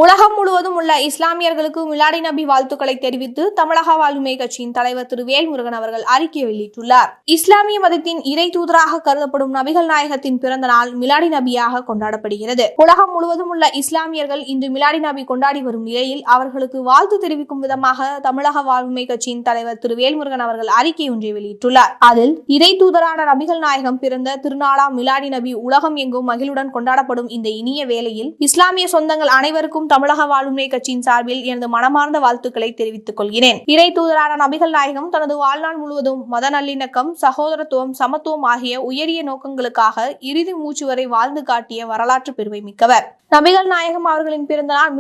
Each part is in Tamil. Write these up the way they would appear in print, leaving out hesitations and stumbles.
உலகம் முழுவதும் உள்ள இஸ்லாமியர்களுக்கு மிலாடி நபி வாழ்த்துக்களை தெரிவித்து தமிழக வாழ்வுரிமை கட்சியின் தலைவர் திரு வேல்முருகன் அவர்கள் அறிக்கை வெளியிட்டுள்ளார். இஸ்லாமிய மதத்தின் இறை தூதராக கருதப்படும் நபிகள் நாயகத்தின் பிறந்த நாள் மிலாடி நபியாக கொண்டாடப்படுகிறது. உலகம் முழுவதும் உள்ள இஸ்லாமியர்கள் இன்று மிலாடி நபி கொண்டாடி வரும் நிலையில் அவர்களுக்கு வாழ்த்து தெரிவிக்கும் விதமாக தமிழக வாழ்வுரிமை கட்சியின் தலைவர் திரு வேல்முருகன் அவர்கள் அறிக்கை ஒன்றை வெளியிட்டுள்ளார். அதில் இறை தூதரான நபிகள் நாயகம் பிறந்த திருநாளாம் மிலாடி நபி உலகம் எங்கும் மகிழுடன் கொண்டாடப்படும் இந்த இனிய வேளையில் இஸ்லாமிய சொந்தங்கள் அனைவருக்கும் தமிழக வாழ்வுரிமை கட்சியின் சார்பில் எனது மனமார்ந்த வாழ்த்துக்களை தெரிவித்துக் கொள்கிறேன். இறை தூதரான நபிகள் நாயகம் தனது வாழ்நாள் முழுவதும் மத நல்லிணக்கம், சகோதரத்துவம், சமத்துவம் ஆகிய உயரிய நோக்கங்களுக்காக இறுதி மூச்சு வரை வாழ்ந்து காட்டிய வரலாற்று பெருமை மிக்கவர். நபிகள் நாயகம் அவர்களின் பிறந்த நாள்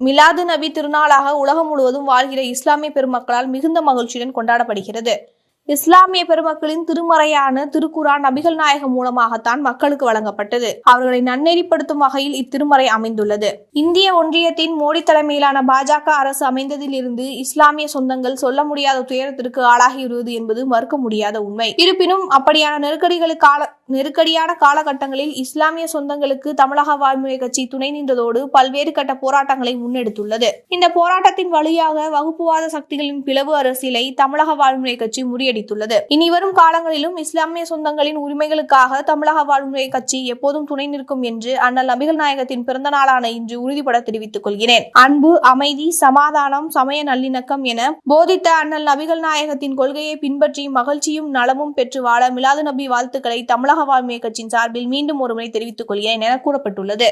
மிலாது நபி திருநாளாக உலகம் முழுவதும் வாழ்கிற இஸ்லாமிய பெருமக்களால் மிகுந்த மகிழ்ச்சியுடன் கொண்டாடப்படுகிறது. இஸ்லாமிய பெருமக்களின் திருமறையான திருக்குரான் நபிகள் நாயகம் மூலமாகத்தான் மக்களுக்கு வழங்கப்பட்டது. அவர்களை நன்னெறிப்படுத்தும் வகையில் இத்திருமறை அமைந்துள்ளது. இந்திய ஒன்றியத்தின் மோடி தலைமையிலான பாஜக அரசு அமைந்ததில் இருந்து இஸ்லாமிய சொந்தங்கள் சொல்ல முடியாத துயரத்திற்கு ஆளாகியுள்ளது என்பது மறுக்க முடியாத உண்மை. இருப்பினும் அப்படியான நெருக்கடியான காலகட்டங்களில் இஸ்லாமிய சொந்தங்களுக்கு தமிழக வாழ்வுரிமை கட்சி துணை நின்றதோடு பல்வேறு கட்ட போராட்டங்களை முன்னெடுத்துள்ளது. இந்த போராட்டத்தின் வழியாக வகுப்புவாத சக்திகளின் பிளவு அரசியலை தமிழக வாழ்வுரிமை கட்சி முறியடித்துள்ளது. இனிவரும் காலங்களிலும் இஸ்லாமிய சொந்தங்களின் உரிமைகளுக்காக தமிழக வாழ்வுரிமை கட்சி எப்போதும் துணை நிற்கும் என்று அண்ணல் நபிகள் நாயகத்தின் பிறந்த நாளான இன்று உறுதிபட தெரிவித்துக் கொள்கிறேன். அன்பு, அமைதி, சமாதானம், சமய நல்லிணக்கம் என போதித்த அண்ணல் நபிகள் நாயகத்தின் கொள்கையை பின்பற்றி மகிழ்ச்சியும் நலமும் பெற்று வாழ மிலாது நபி வாழ்த்துக்களை தமிழக வாழ்வுரிமை கட்சியின் சார்பில் மீண்டும் ஒருமுறை தெரிவித்துக் கொள்கிறேன் என கூறப்பட்டுள்ளது.